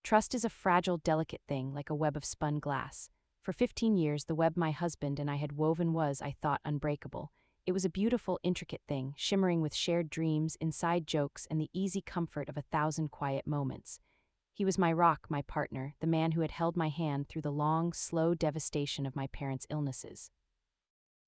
Trust is a fragile, delicate thing, like a web of spun glass. For 15 years, the web my husband and I had woven was, I thought, unbreakable. It was a beautiful, intricate thing, shimmering with shared dreams, inside jokes, and the easy comfort of 1,000 quiet moments. He was my rock, my partner, the man who had held my hand through the long, slow devastation of my parents' illnesses.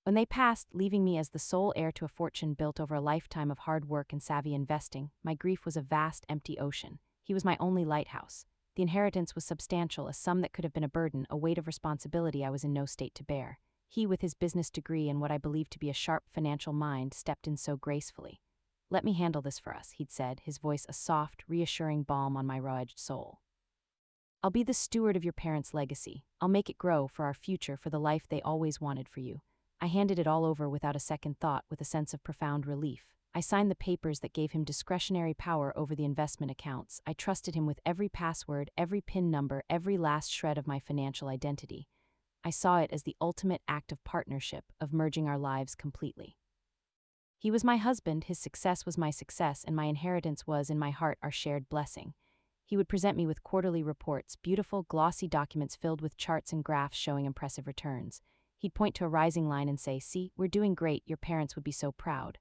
When they passed, leaving me as the sole heir to a fortune built over a lifetime of hard work and savvy investing, my grief was a vast, empty ocean. He was my only lighthouse. The inheritance was substantial, a sum that could have been a burden, a weight of responsibility I was in no state to bear. He, with his business degree and what I believed to be a sharp financial mind, stepped in so gracefully. "Let me handle this for us," he'd said, his voice a soft, reassuring balm on my raw-edged soul. "I'll be the steward of your parents' legacy. I'll make it grow for our future, for the life they always wanted for you." I handed it all over without a second thought, with a sense of profound relief. I signed the papers that gave him discretionary power over the investment accounts. I trusted him with every password, every PIN number, every last shred of my financial identity. I saw it as the ultimate act of partnership, of merging our lives completely. He was my husband, his success was my success, and my inheritance was, in my heart, our shared blessing. He would present me with quarterly reports, beautiful, glossy documents filled with charts and graphs showing impressive returns. He'd point to a rising line and say, "See, we're doing great, your parents would be so proud."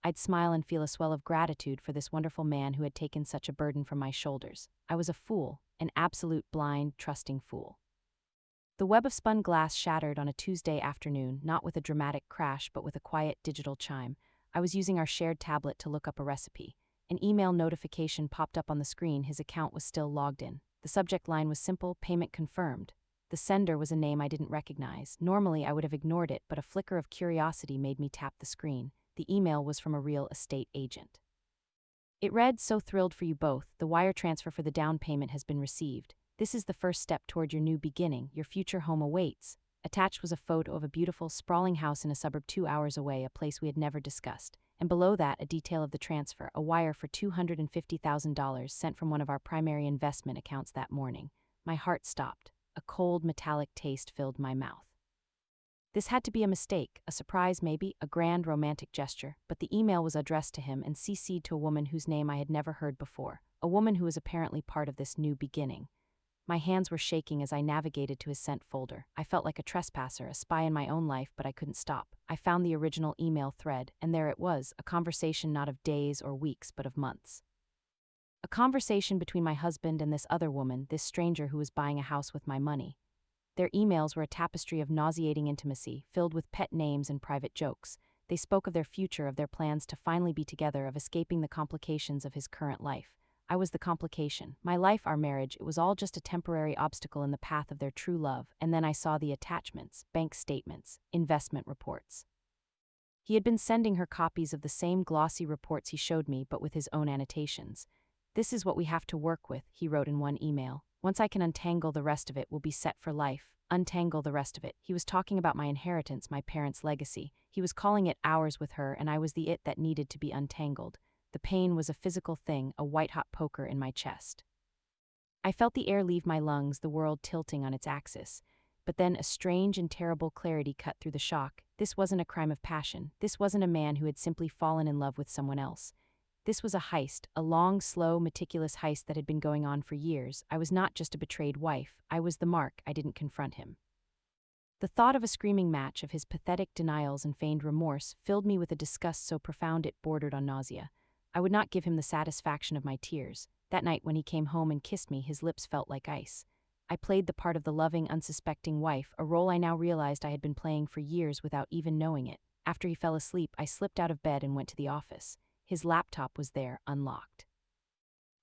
I'd smile and feel a swell of gratitude for this wonderful man who had taken such a burden from my shoulders. I was a fool, an absolute blind, trusting fool. The web of spun glass shattered on a Tuesday afternoon, not with a dramatic crash but with a quiet digital chime. I was using our shared tablet to look up a recipe. An email notification popped up on the screen. His account was still logged in. The subject line was simple: payment confirmed. The sender was a name I didn't recognize. Normally, I would have ignored it, but a flicker of curiosity made me tap the screen. The email was from a real estate agent. It read, "So thrilled for you both. The wire transfer for the down payment has been received. This is the first step toward your new beginning. Your future home awaits." Attached was a photo of a beautiful, sprawling house in a suburb 2 hours away, a place we had never discussed. And below that, a detail of the transfer, a wire for $250,000 sent from one of our primary investment accounts that morning. My heart stopped. A cold, metallic taste filled my mouth. This had to be a mistake, a surprise maybe, a grand romantic gesture, but the email was addressed to him and CC'd to a woman whose name I had never heard before, a woman who was apparently part of this new beginning. My hands were shaking as I navigated to his sent folder. I felt like a trespasser, a spy in my own life, but I couldn't stop. I found the original email thread, and there it was, a conversation not of days or weeks, but of months. A conversation between my husband and this other woman, this stranger who was buying a house with my money. Their emails were a tapestry of nauseating intimacy, filled with pet names and private jokes. They spoke of their future, of their plans to finally be together, of escaping the complications of his current life. I was the complication. My life, our marriage, it was all just a temporary obstacle in the path of their true love. And then I saw the attachments, bank statements, investment reports. He had been sending her copies of the same glossy reports he showed me, but with his own annotations. "This is what we have to work with," he wrote in one email. "Once I can untangle the rest of it, we'll be set for life. Untangle the rest of it." He was talking about my inheritance, my parents' legacy. He was calling it ours with her, and I was the it that needed to be untangled. The pain was a physical thing, a white-hot poker in my chest. I felt the air leave my lungs, the world tilting on its axis. But then a strange and terrible clarity cut through the shock. This wasn't a crime of passion. This wasn't a man who had simply fallen in love with someone else. This was a heist, a long, slow, meticulous heist that had been going on for years. I was not just a betrayed wife. I was the mark. I didn't confront him. The thought of a screaming match of his pathetic denials and feigned remorse filled me with a disgust so profound it bordered on nausea. I would not give him the satisfaction of my tears. That night when he came home and kissed me, his lips felt like ice. I played the part of the loving, unsuspecting wife, a role I now realized I had been playing for years without even knowing it. After he fell asleep, I slipped out of bed and went to the office. His laptop was there, unlocked.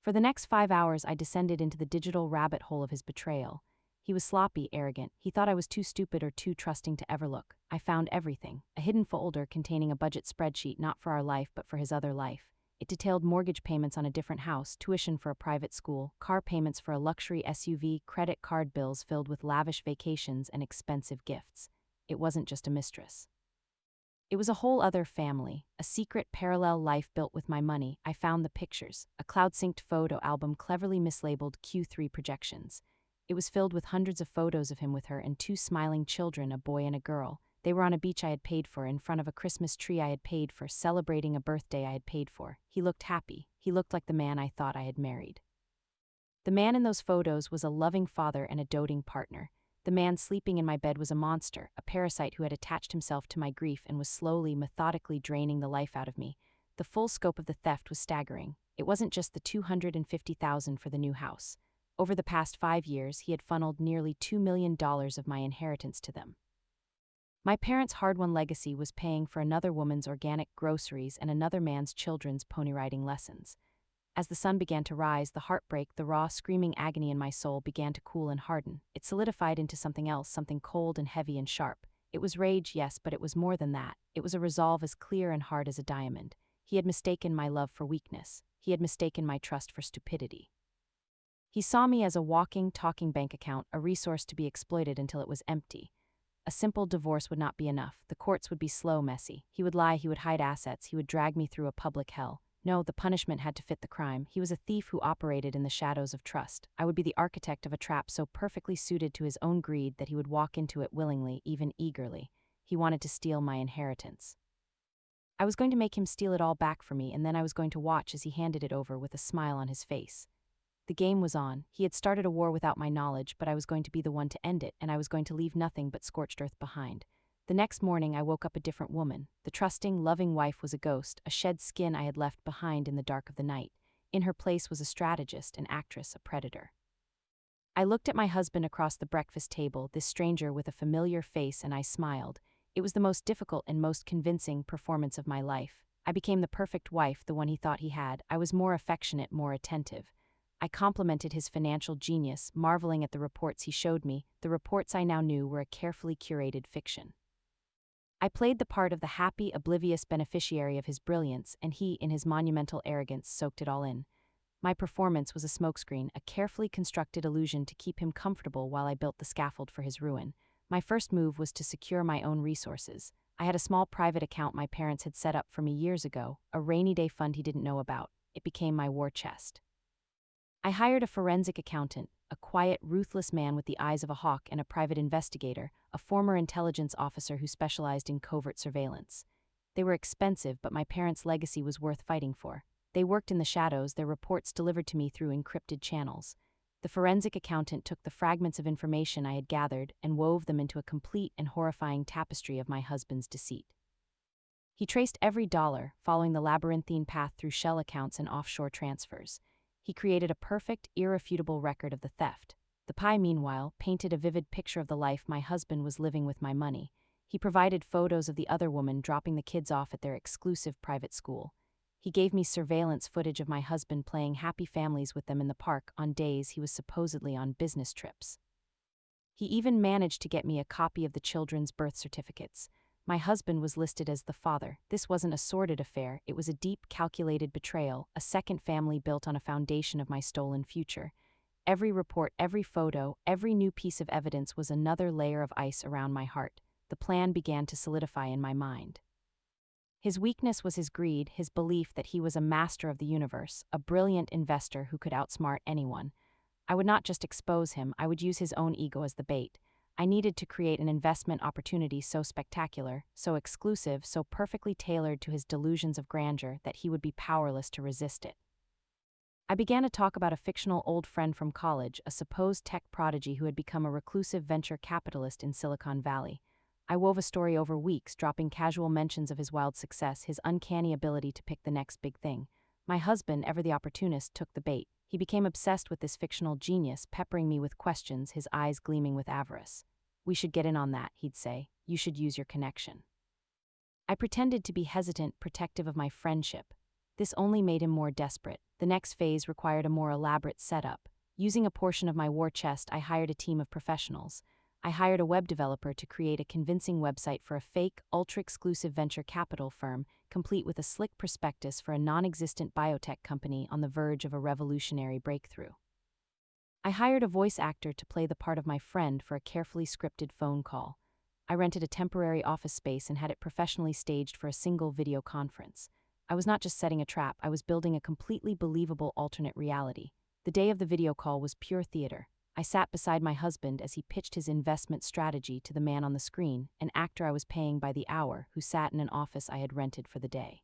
For the next 5 hours, I descended into the digital rabbit hole of his betrayal. He was sloppy, arrogant. He thought I was too stupid or too trusting to ever look. I found everything. A hidden folder containing a budget spreadsheet not for our life but for his other life. It detailed mortgage payments on a different house, tuition for a private school, car payments for a luxury SUV, credit card bills filled with lavish vacations and expensive gifts. It wasn't just a mistress. It was a whole other family, a secret parallel life built with my money. I found the pictures, a cloud-synced photo album cleverly mislabeled Q3 projections. It was filled with hundreds of photos of him with her and 2 smiling children, a boy and a girl. They were on a beach I had paid for, in front of a Christmas tree I had paid for, celebrating a birthday I had paid for. He looked happy. He looked like the man I thought I had married. The man in those photos was a loving father and a doting partner. The man sleeping in my bed was a monster, a parasite who had attached himself to my grief and was slowly, methodically draining the life out of me. The full scope of the theft was staggering. It wasn't just the $250,000 for the new house. Over the past 5 years, he had funneled nearly $2 million of my inheritance to them. My parents' hard-won legacy was paying for another woman's organic groceries and another man's children's pony riding lessons. As the sun began to rise, the heartbreak, the raw, screaming agony in my soul began to cool and harden. It solidified into something else, something cold and heavy and sharp. It was rage, yes, but it was more than that. It was a resolve as clear and hard as a diamond. He had mistaken my love for weakness. He had mistaken my trust for stupidity. He saw me as a walking, talking bank account, a resource to be exploited until it was empty. A simple divorce would not be enough. The courts would be slow, messy. He would lie, he would hide assets, he would drag me through a public hell. No, the punishment had to fit the crime. He was a thief who operated in the shadows of trust. I would be the architect of a trap so perfectly suited to his own greed that he would walk into it willingly, even eagerly. He wanted to steal my inheritance. I was going to make him steal it all back from me, and then I was going to watch as he handed it over with a smile on his face. The game was on. He had started a war without my knowledge, but I was going to be the one to end it, and I was going to leave nothing but scorched earth behind. The next morning, I woke up a different woman. The trusting, loving wife was a ghost, a shed skin I had left behind in the dark of the night. In her place was a strategist, an actress, a predator. I looked at my husband across the breakfast table, this stranger with a familiar face, and I smiled. It was the most difficult and most convincing performance of my life. I became the perfect wife, the one he thought he had. I was more affectionate, more attentive. I complimented his financial genius, marveling at the reports he showed me. The reports I now knew were a carefully curated fiction. I played the part of the happy, oblivious beneficiary of his brilliance, and he, in his monumental arrogance, soaked it all in. My performance was a smokescreen, a carefully constructed illusion to keep him comfortable while I built the scaffold for his ruin. My first move was to secure my own resources. I had a small private account my parents had set up for me years ago, a rainy day fund he didn't know about. It became my war chest. I hired a forensic accountant, a quiet, ruthless man with the eyes of a hawk, and a private investigator, a former intelligence officer who specialized in covert surveillance. They were expensive, but my parents' legacy was worth fighting for. They worked in the shadows, their reports delivered to me through encrypted channels. The forensic accountant took the fragments of information I had gathered and wove them into a complete and horrifying tapestry of my husband's deceit. He traced every dollar, following the labyrinthine path through shell accounts and offshore transfers. He created a perfect, irrefutable record of the theft. The pie, meanwhile, painted a vivid picture of the life my husband was living with my money. He provided photos of the other woman dropping the kids off at their exclusive private school. He gave me surveillance footage of my husband playing happy families with them in the park on days he was supposedly on business trips. He even managed to get me a copy of the children's birth certificates. My husband was listed as the father. This wasn't a sordid affair, it was a deep, calculated betrayal, a second family built on a foundation of my stolen future. Every report, every photo, every new piece of evidence was another layer of ice around my heart. The plan began to solidify in my mind. His weakness was his greed, his belief that he was a master of the universe, a brilliant investor who could outsmart anyone. I would not just expose him, I would use his own ego as the bait. I needed to create an investment opportunity so spectacular, so exclusive, so perfectly tailored to his delusions of grandeur that he would be powerless to resist it. I began to talk about a fictional old friend from college, a supposed tech prodigy who had become a reclusive venture capitalist in Silicon Valley. I wove a story over weeks, dropping casual mentions of his wild success, his uncanny ability to pick the next big thing. My husband, ever the opportunist, took the bait. He became obsessed with this fictional genius, peppering me with questions, his eyes gleaming with avarice. "We should get in on that," he'd say. "You should use your connection." I pretended to be hesitant, protective of my friendship. This only made him more desperate. The next phase required a more elaborate setup. Using a portion of my war chest, I hired a team of professionals. I hired a web developer to create a convincing website for a fake, ultra-exclusive venture capital firm, complete with a slick prospectus for a non-existent biotech company on the verge of a revolutionary breakthrough. I hired a voice actor to play the part of my friend for a carefully scripted phone call. I rented a temporary office space and had it professionally staged for a single video conference. I was not just setting a trap, I was building a completely believable alternate reality. The day of the video call was pure theater. I sat beside my husband as he pitched his investment strategy to the man on the screen, an actor I was paying by the hour who sat in an office I had rented for the day.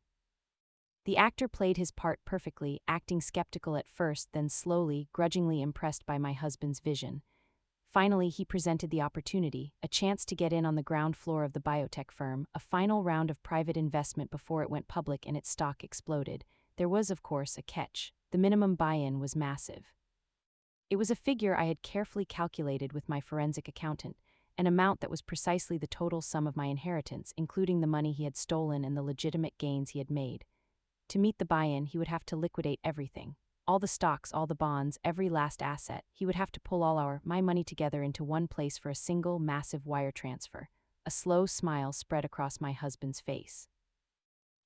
The actor played his part perfectly, acting skeptical at first, then slowly, grudgingly impressed by my husband's vision. Finally, he presented the opportunity, a chance to get in on the ground floor of the biotech firm, a final round of private investment before it went public and its stock exploded. There was, of course, a catch. The minimum buy-in was massive. It was a figure I had carefully calculated with my forensic accountant, an amount that was precisely the total sum of my inheritance, including the money he had stolen and the legitimate gains he had made. To meet the buy-in, he would have to liquidate everything. All the stocks, all the bonds, every last asset. He would have to pull all my money together into one place for a single, massive wire transfer. A slow smile spread across my husband's face.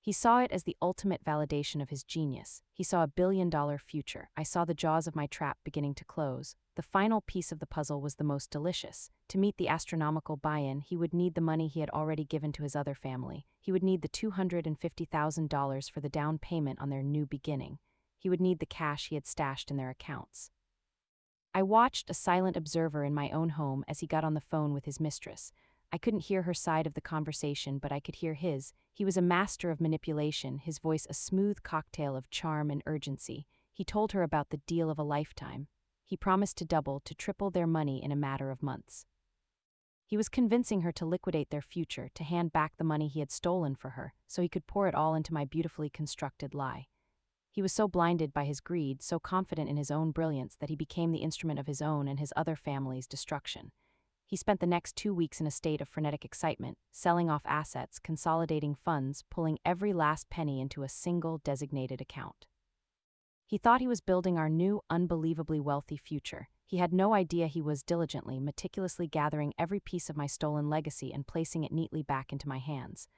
He saw it as the ultimate validation of his genius. He saw a billion-dollar future. I saw the jaws of my trap beginning to close. The final piece of the puzzle was the most delicious. To meet the astronomical buy-in, he would need the money he had already given to his other family. He would need the $250,000 for the down payment on their new beginning. He would need the cash he had stashed in their accounts. I watched, a silent observer in my own home, as he got on the phone with his mistress. I couldn't hear her side of the conversation, but I could hear his. He was a master of manipulation, his voice a smooth cocktail of charm and urgency. He told her about the deal of a lifetime. He promised to double, to triple their money in a matter of months. He was convincing her to liquidate their future, to hand back the money he had stolen for her, so he could pour it all into my beautifully constructed lie. He was so blinded by his greed, so confident in his own brilliance, that he became the instrument of his own and his other family's destruction. He spent the next 2 weeks in a state of frenetic excitement, selling off assets, consolidating funds, pulling every last penny into a single designated account. He thought he was building our new, unbelievably wealthy future. He had no idea he was diligently, meticulously gathering every piece of my stolen legacy and placing it neatly back into my hands.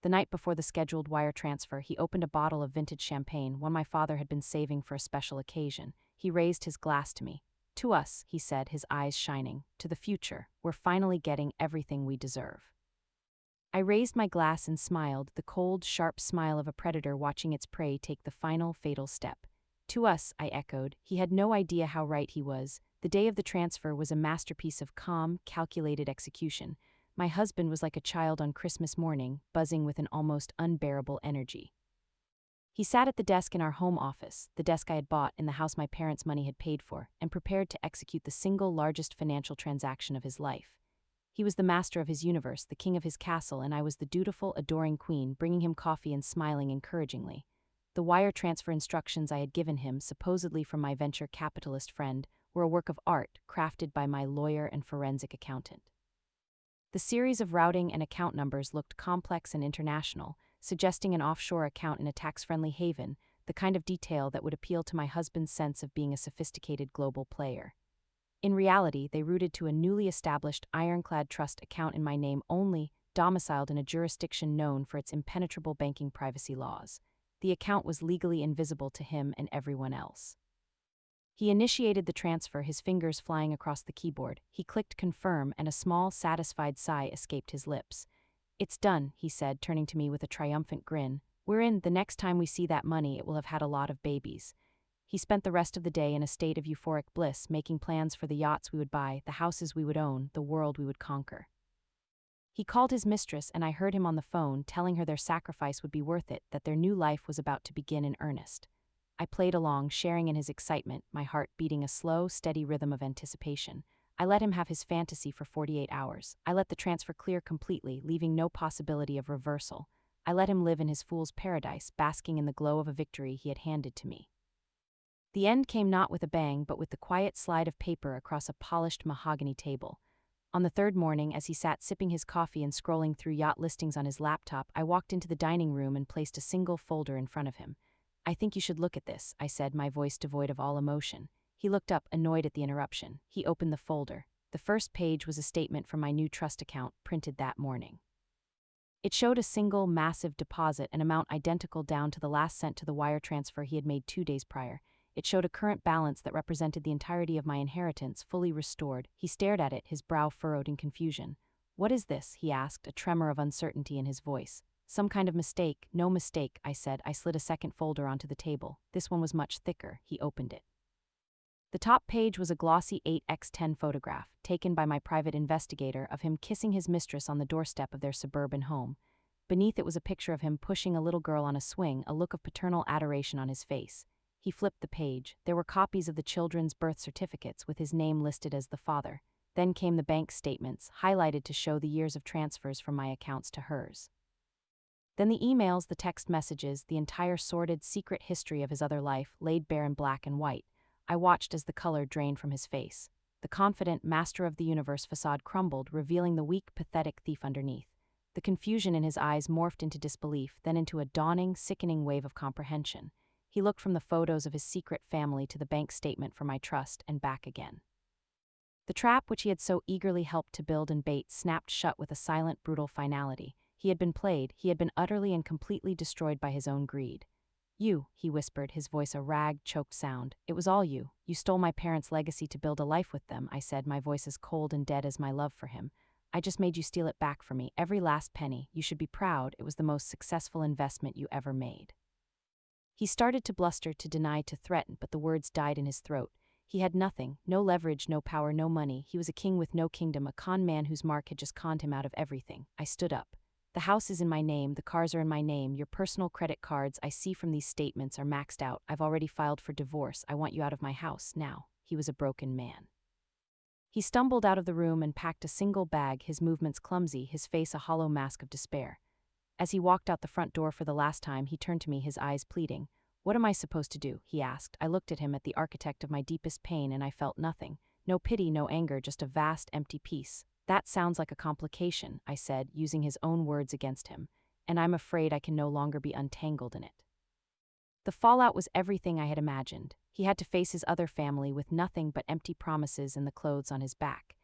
The night before the scheduled wire transfer, he opened a bottle of vintage champagne, one my father had been saving for a special occasion. He raised his glass to me. "To us," he said, his eyes shining. "To the future. We're finally getting everything we deserve." I raised my glass and smiled, the cold, sharp smile of a predator watching its prey take the final, fatal step. "To us," I echoed. He had no idea how right he was. The day of the transfer was a masterpiece of calm, calculated execution. My husband was like a child on Christmas morning, buzzing with an almost unbearable energy. He sat at the desk in our home office, the desk I had bought in the house my parents' money had paid for, and prepared to execute the single largest financial transaction of his life. He was the master of his universe, the king of his castle, and I was the dutiful, adoring queen, bringing him coffee and smiling encouragingly. The wire transfer instructions I had given him, supposedly from my venture capitalist friend, were a work of art, crafted by my lawyer and forensic accountant. The series of routing and account numbers looked complex and international, suggesting an offshore account in a tax-friendly haven, the kind of detail that would appeal to my husband's sense of being a sophisticated global player. In reality, they routed to a newly established ironclad trust account in my name only, domiciled in a jurisdiction known for its impenetrable banking privacy laws. The account was legally invisible to him and everyone else. He initiated the transfer, his fingers flying across the keyboard. He clicked confirm, and a small, satisfied sigh escaped his lips. "It's done," he said, turning to me with a triumphant grin. "We're in. The next time we see that money, it will have had a lot of babies." He spent the rest of the day in a state of euphoric bliss, making plans for the yachts we would buy, the houses we would own, the world we would conquer. He called his mistress, and I heard him on the phone, telling her their sacrifice would be worth it, that their new life was about to begin in earnest. I played along, sharing in his excitement, my heart beating a slow, steady rhythm of anticipation. I let him have his fantasy for 48 hours. I let the transfer clear completely, leaving no possibility of reversal. I let him live in his fool's paradise, basking in the glow of a victory he had handed to me. The end came not with a bang, but with the quiet slide of paper across a polished mahogany table. On the third morning, as he sat sipping his coffee and scrolling through yacht listings on his laptop, I walked into the dining room and placed a single folder in front of him. "I think you should look at this," I said, my voice devoid of all emotion. He looked up, annoyed at the interruption. He opened the folder. The first page was a statement from my new trust account, printed that morning. It showed a single, massive deposit, an amount identical down to the last cent to the wire transfer he had made 2 days prior. It showed a current balance that represented the entirety of my inheritance, fully restored. He stared at it, his brow furrowed in confusion. "What is this?" he asked, a tremor of uncertainty in his voice. "Some kind of mistake." "No mistake," I said. I slid a second folder onto the table. This one was much thicker. He opened it. The top page was a glossy 8x10 photograph, taken by my private investigator, of him kissing his mistress on the doorstep of their suburban home. Beneath it was a picture of him pushing a little girl on a swing, a look of paternal adoration on his face. He flipped the page. There were copies of the children's birth certificates with his name listed as the father. Then came the bank statements, highlighted to show the years of transfers from my accounts to hers. Then the emails, the text messages, the entire sordid, secret history of his other life, laid bare in black and white. I watched as the color drained from his face. The confident, master of the universe facade crumbled, revealing the weak, pathetic thief underneath. The confusion in his eyes morphed into disbelief, then into a dawning, sickening wave of comprehension. He looked from the photos of his secret family to the bank statement for my trust, and back again. The trap which he had so eagerly helped to build and bait snapped shut with a silent, brutal finality. He had been played, he had been utterly and completely destroyed by his own greed. "You," he whispered, his voice a ragged, choked sound. "It was all you. You stole my parents' legacy to build a life with them," I said, my voice as cold and dead as my love for him. "I just made you steal it back from me, every last penny. You should be proud. It was the most successful investment you ever made." He started to bluster, to deny, to threaten, but the words died in his throat. He had nothing, no leverage, no power, no money. He was a king with no kingdom, a con man whose mark had just conned him out of everything. I stood up. "The house is in my name, the cars are in my name, your personal credit cards I see from these statements are maxed out. I've already filed for divorce. I want you out of my house, now." He was a broken man. He stumbled out of the room and packed a single bag, his movements clumsy, his face a hollow mask of despair. As he walked out the front door for the last time, he turned to me, his eyes pleading. "What am I supposed to do?" he asked. I looked at him, at the architect of my deepest pain, and I felt nothing. No pity, no anger, just a vast, empty peace. "That sounds like a complication," I said, using his own words against him, "and I'm afraid I can no longer be untangled in it." The fallout was everything I had imagined. He had to face his other family with nothing but empty promises and the clothes on his back.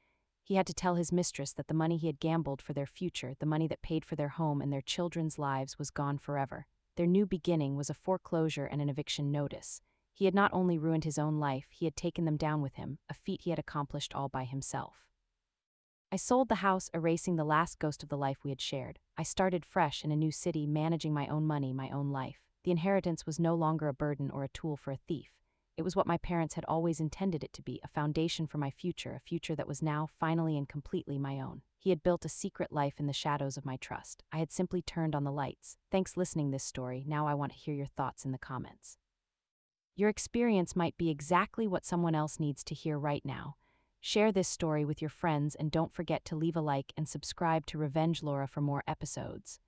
He had to tell his mistress that the money he had gambled for their future, the money that paid for their home and their children's lives, was gone forever. Their new beginning was a foreclosure and an eviction notice. He had not only ruined his own life, he had taken them down with him, a feat he had accomplished all by himself. I sold the house, erasing the last ghost of the life we had shared. I started fresh in a new city, managing my own money, my own life. The inheritance was no longer a burden or a tool for a thief. It was what my parents had always intended it to be, a foundation for my future, a future that was now finally and completely my own. He had built a secret life in the shadows of my trust. I had simply turned on the lights. Thanks listening this story. Now I want to hear your thoughts in the comments. Your experience might be exactly what someone else needs to hear right now. Share this story with your friends and don't forget to leave a like and subscribe to Revenge Laura for more episodes.